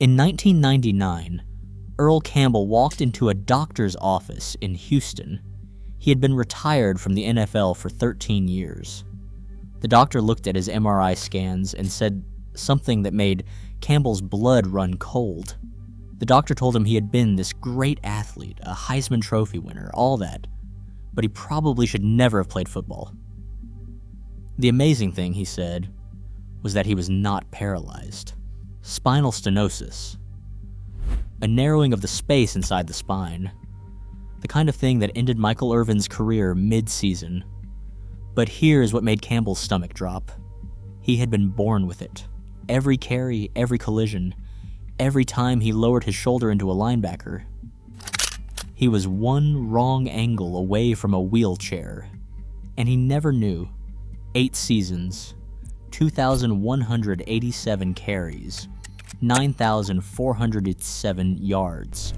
In 1999, Earl Campbell walked into a doctor's office in Houston. He had been retired from the NFL for 13 years. The doctor looked at his MRI scans and said something that made Campbell's blood run cold. The doctor told him he had been this great athlete, a Heisman Trophy winner, all that, but he probably should never have played football. The amazing thing, he said, was that he was not paralyzed. Spinal stenosis, a narrowing of the space inside the spine, the kind of thing that ended Michael Irvin's career mid-season. But here is what made Campbell's stomach drop. He had been born with it. Every carry, every collision, every time he lowered his shoulder into a linebacker, he was one wrong angle away from a wheelchair. And he never knew. 8 seasons, 2,187 carries, 9,407 yards.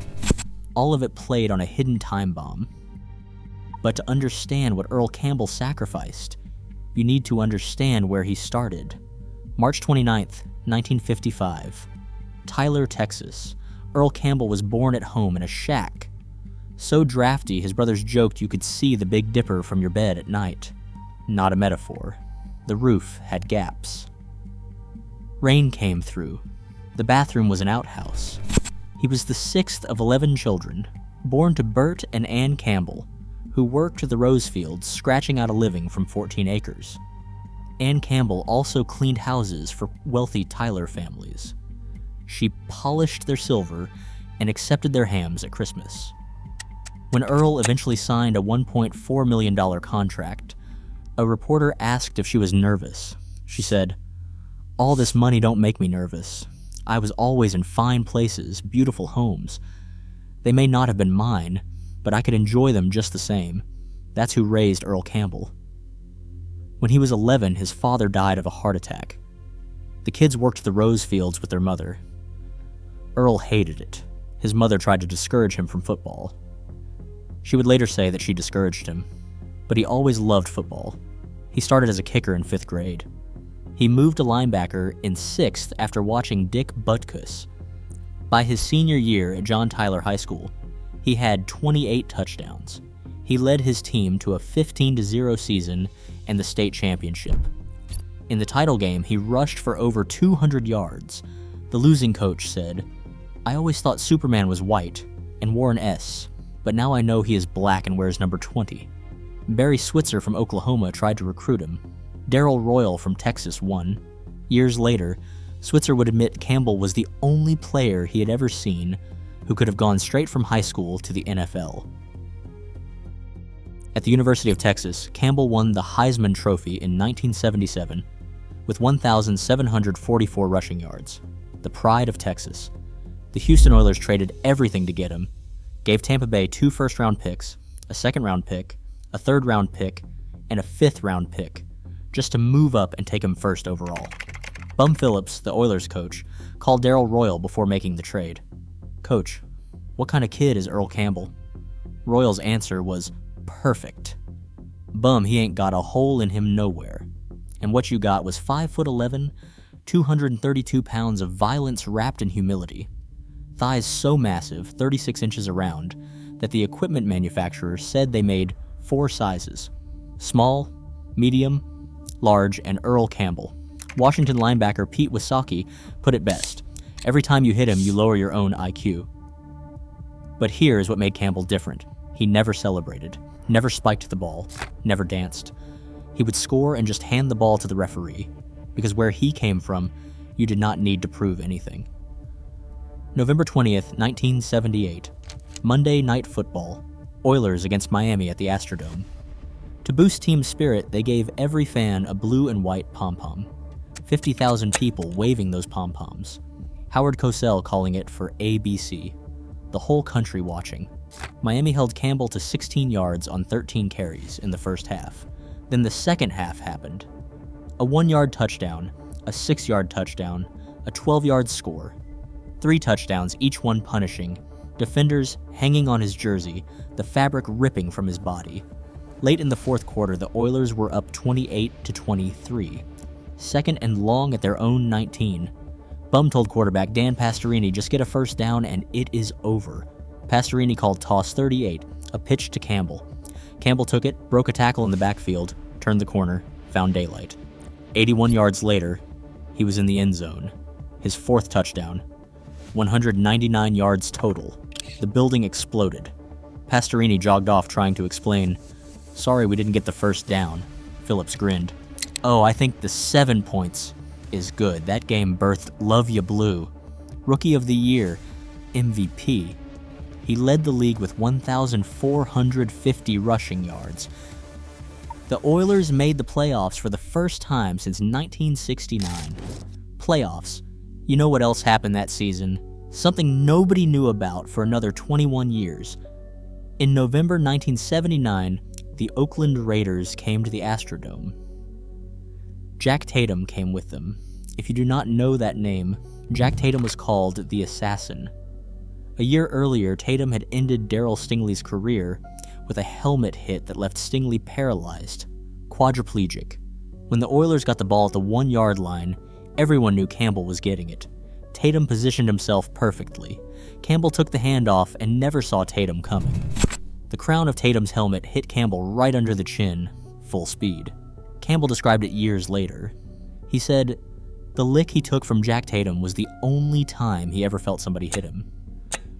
All of it played on a hidden time bomb. But to understand what Earl Campbell sacrificed, you need to understand where he started. March 29th, 1955. Tyler, Texas. Earl Campbell was born at home in a shack. So drafty, his brothers joked you could see the Big Dipper from your bed at night. Not a metaphor. The roof had gaps. Rain came through. The bathroom was an outhouse. He was the 6th of 11 children, born to Bert and Ann Campbell, who worked the rose fields, scratching out a living from 14 acres. Ann Campbell also cleaned houses for wealthy Tyler families. She polished their silver and accepted their hams at Christmas. When Earl eventually signed a $1.4 million contract, a reporter asked if she was nervous. She said, "All this money don't make me nervous. I was always in fine places, beautiful homes. They may not have been mine, but I could enjoy them just the same. That's who raised Earl Campbell." When he was 11, his father died of a heart attack. The kids worked the rose fields with their mother. Earl hated it. His mother tried to discourage him from football. She would later say that she discouraged him, but he always loved football. He started as a kicker in 5th grade. He moved to linebacker in 6th after watching Dick Butkus. By his senior year at John Tyler High School, he had 28 touchdowns. He led his team to a 15-0 season and the state championship. In the title game, he rushed for over 200 yards. The losing coach said, "I always thought Superman was white and wore an S, but now I know he is black and wears number 20. Barry Switzer from Oklahoma tried to recruit him. Darrell Royal from Texas won. Years later, Switzer would admit Campbell was the only player he had ever seen who could have gone straight from high school to the NFL. At the University of Texas, Campbell won the Heisman Trophy in 1977 with 1,744 rushing yards, the pride of Texas. The Houston Oilers traded everything to get him, gave Tampa Bay 2 first-round picks, a second-round pick, a third-round pick, and a 5th-round pick, just to move up and take him first overall. Bum Phillips, the Oilers coach, called Darrell Royal before making the trade. "Coach, what kind of kid is Earl Campbell?" Royal's answer was, "Perfect. Bum, he ain't got a hole in him nowhere. And what you got was 5'11", 232 pounds of violence wrapped in humility. Thighs so massive, 36 inches around, that the equipment manufacturer said they made 4 sizes: small, medium, large, and Earl Campbell. Washington linebacker Pete Wysocki put it best: every time you hit him, you lower your own IQ. But here is what made Campbell different. He never celebrated, never spiked the ball, never danced. He would score and just hand the ball to the referee, because where he came from, you did not need to prove anything. November 20th, 1978. Monday Night Football. Oilers against Miami at the Astrodome. To boost team spirit, they gave every fan a blue and white pom-pom. 50,000 people waving those pom-poms. Howard Cosell calling it for ABC. The whole country watching. Miami held Campbell to 16 yards on 13 carries in the first half. Then the second half happened. A 1-yard touchdown, a 6-yard touchdown, a 12-yard score. 3 touchdowns, each one punishing. Defenders hanging on his jersey, the fabric ripping from his body. Late in the fourth quarter, the Oilers were up 28-23. Second and long at their own 19. Bum told quarterback Dan Pastorini, just get a first down and it is over. Pastorini called toss 38, a pitch to Campbell. Campbell took it, broke a tackle in the backfield, turned the corner, found daylight. 81 yards later, he was in the end zone. His 4th touchdown. 199 yards total. The building exploded. Pastorini jogged off trying to explain, "Sorry we didn't get the first down." Phillips grinned. "Oh, I think the 7 points is good. That game birthed Love Ya Blue. Rookie of the Year, MVP. He led the league with 1,450 rushing yards. The Oilers made the playoffs for the first time since 1969. Playoffs. You know what else happened that season? Something nobody knew about for another 21 years. In November 1979, the Oakland Raiders came to the Astrodome. Jack Tatum came with them. If you do not know that name, Jack Tatum was called the Assassin. A year earlier, Tatum had ended Darryl Stingley's career with a helmet hit that left Stingley paralyzed, quadriplegic. When the Oilers got the ball at the 1-yard line, everyone knew Campbell was getting it. Tatum positioned himself perfectly. Campbell took the handoff and never saw Tatum coming. The crown of Tatum's helmet hit Campbell right under the chin, full speed. Campbell described it years later. He said, "The lick he took from Jack Tatum was the only time he ever felt somebody hit him.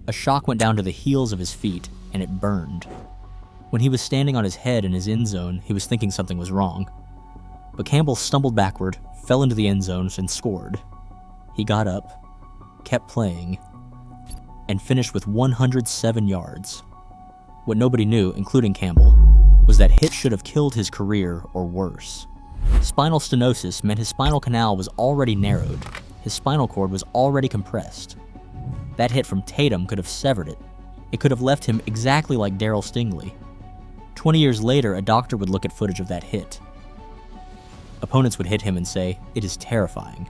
A shock went down to the heels of his feet, and it burned. When he was standing on his head in his end zone, he was thinking something was wrong. But Campbell stumbled backward, fell into the end zone, and scored. He got up, kept playing, and finished with 107 yards. What nobody knew, including Campbell, was that hit should have killed his career or worse. Spinal stenosis meant his spinal canal was already narrowed. His spinal cord was already compressed. That hit from Tatum could have severed it. It could have left him exactly like Darryl Stingley. 20 years later, a doctor would look at footage of that hit. Opponents would hit him and say, "It is terrifying."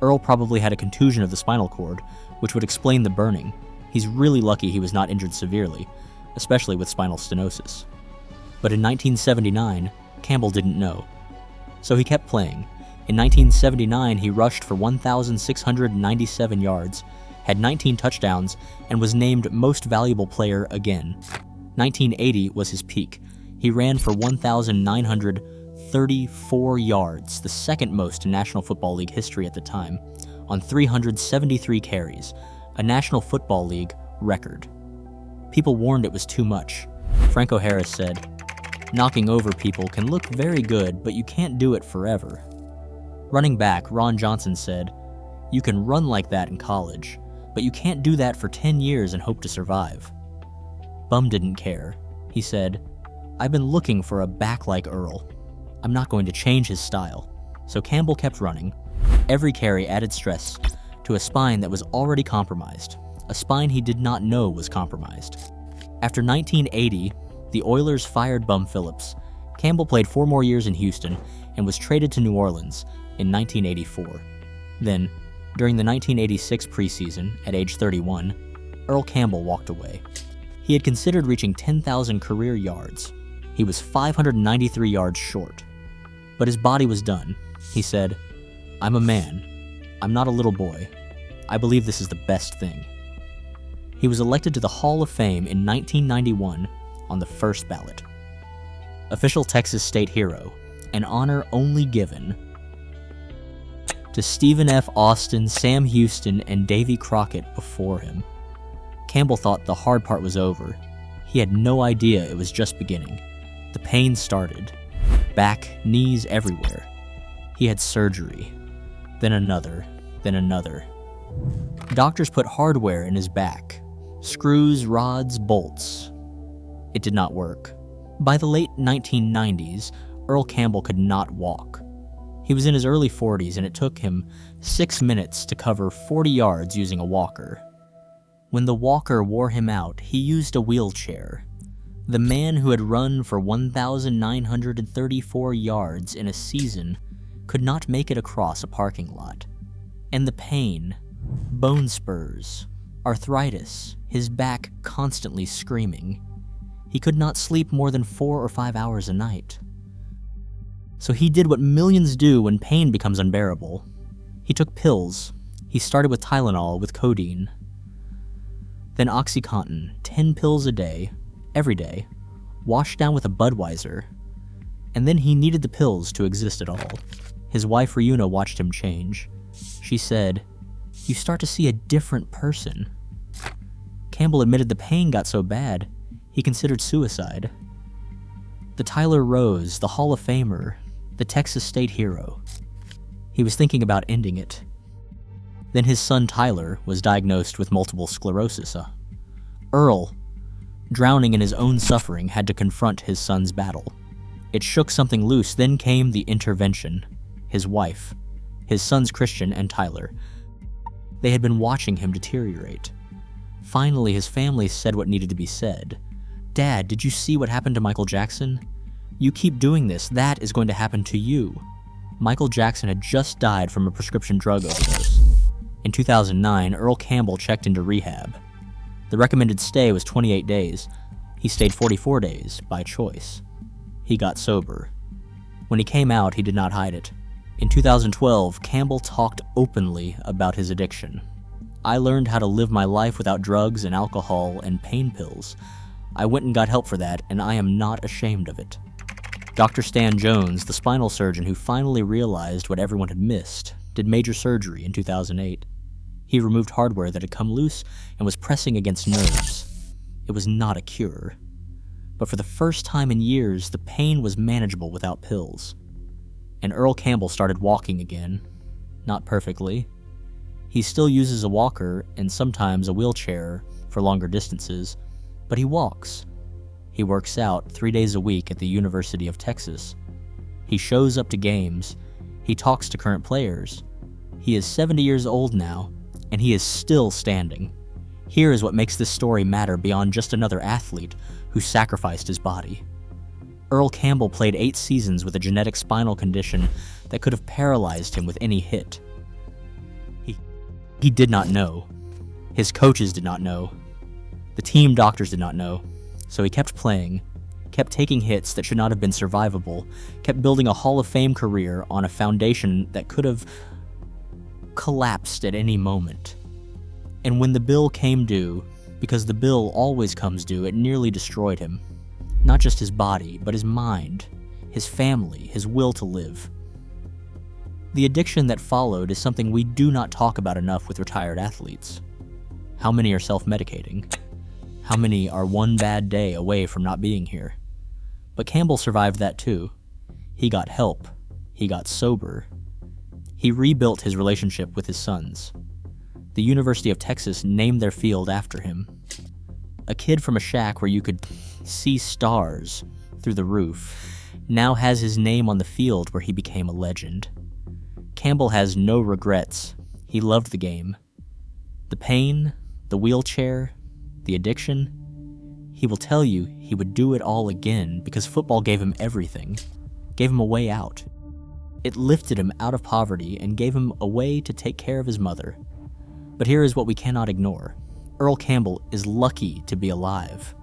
Earl probably had a contusion of the spinal cord, which would explain the burning. He's really lucky he was not injured severely, especially with spinal stenosis. But in 1979, Campbell didn't know. So he kept playing. In 1979, he rushed for 1,697 yards, had 19 touchdowns, and was named Most Valuable Player again. 1980 was his peak. He ran for 1,934 yards, the second most in National Football League history at the time, on 373 carries, a National Football League record. People warned it was too much. Franco Harris said, "Knocking over people can look very good, but you can't do it forever." Running back Ron Johnson said, "You can run like that in college, but you can't do that for 10 years and hope to survive." Bum didn't care. He said, "I've been looking for a back like Earl. I'm not going to change his style." So Campbell kept running. Every carry added stress to a spine that was already compromised, a spine he did not know was compromised. After 1980, the Oilers fired Bum Phillips. Campbell played 4 more years in Houston and was traded to New Orleans in 1984. Then, during the 1986 preseason, at age 31, Earl Campbell walked away. He had considered reaching 10,000 career yards. He was 593 yards short. But his body was done. He said, "I'm a man. I'm not a little boy. I believe this is the best thing." He was elected to the Hall of Fame in 1991 on the first ballot. Official Texas State Hero, an honor only given to Stephen F. Austin, Sam Houston, and Davy Crockett before him. Campbell thought the hard part was over. He had no idea it was just beginning. The pain started. Back, knees, everywhere. He had surgery. Then another. Then another. Doctors put hardware in his back. Screws, rods, bolts. It did not work. By the late 1990s, Earl Campbell could not walk. He was in his early 40s, and it took him 6 minutes to cover 40 yards using a walker. When the walker wore him out, he used a wheelchair. The man who had run for 1,934 yards in a season could not make it across a parking lot. And the pain, bone spurs, arthritis, his back constantly screaming. He could not sleep more than 4 or 5 hours a night. So he did what millions do when pain becomes unbearable. He took pills, He started with Tylenol with codeine, then OxyContin, 10 pills a day, every day, washed down with a Budweiser, and then he needed the pills to exist at all. His wife Ryuna watched him change. She said, "You start to see a different person." Campbell admitted the pain got so bad, he considered suicide. The Tyler Rose, the Hall of Famer, the Texas State hero. He was thinking about ending it. Then his son Tyler was diagnosed with multiple sclerosis. Earl, drowning in his own suffering, had to confront his son's battle. It shook something loose, then came the intervention. His wife, his sons Christian and Tyler. They had been watching him deteriorate. Finally, his family said what needed to be said. "Dad, did you see what happened to Michael Jackson? You keep doing this, that is going to happen to you." Michael Jackson had just died from a prescription drug overdose. In 2009, Earl Campbell checked into rehab. The recommended stay was 28 days. He stayed 44 days, by choice. He got sober. When he came out, he did not hide it. In 2012, Campbell talked openly about his addiction. "I learned how to live my life without drugs and alcohol and pain pills. I went and got help for that, and I am not ashamed of it." Dr. Stan Jones, the spinal surgeon who finally realized what everyone had missed, did major surgery in 2008. He removed hardware that had come loose and was pressing against nerves. It was not a cure. But for the first time in years, the pain was manageable without pills. And Earl Campbell started walking again. Not perfectly. He still uses a walker and sometimes a wheelchair for longer distances, but he walks. He works out 3 days a week at the University of Texas. He shows up to games. He talks to current players. He is 70 years old now, and he is still standing. Here is what makes this story matter beyond just another athlete who sacrificed his body. Earl Campbell played 8 seasons with a genetic spinal condition that could have paralyzed him with any hit. He did not know. His coaches did not know. The team doctors did not know. So he kept playing, kept taking hits that should not have been survivable, kept building a Hall of Fame career on a foundation that could have collapsed at any moment. And when the bill came due, because the bill always comes due, it nearly destroyed him. Not just his body, but his mind, his family, his will to live. The addiction that followed is something we do not talk about enough with retired athletes. How many are self-medicating? How many are one bad day away from not being here? But Campbell survived that too. He got help. He got sober. He rebuilt his relationship with his sons. The University of Texas named their field after him. A kid from a shack where you could see stars through the roof now has his name on the field where he became a legend. Campbell has no regrets. He loved the game. The pain, the wheelchair, the addiction, he will tell you he would do it all again because football gave him everything, gave him a way out. It lifted him out of poverty and gave him a way to take care of his mother. But here is what we cannot ignore. Earl Campbell is lucky to be alive.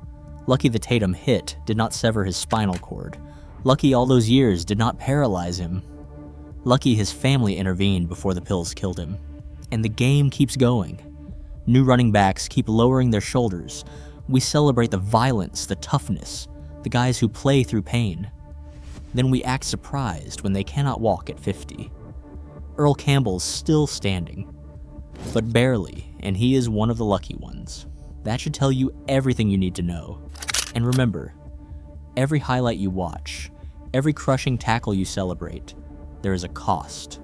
Lucky the Tatum hit did not sever his spinal cord. Lucky all those years did not paralyze him. Lucky his family intervened before the pills killed him. And the game keeps going. New running backs keep lowering their shoulders. We celebrate the violence, the toughness, the guys who play through pain. Then we act surprised when they cannot walk at 50. Earl Campbell's still standing, but barely, and he is one of the lucky ones. That should tell you everything you need to know. And remember, every highlight you watch, every crushing tackle you celebrate, there is a cost.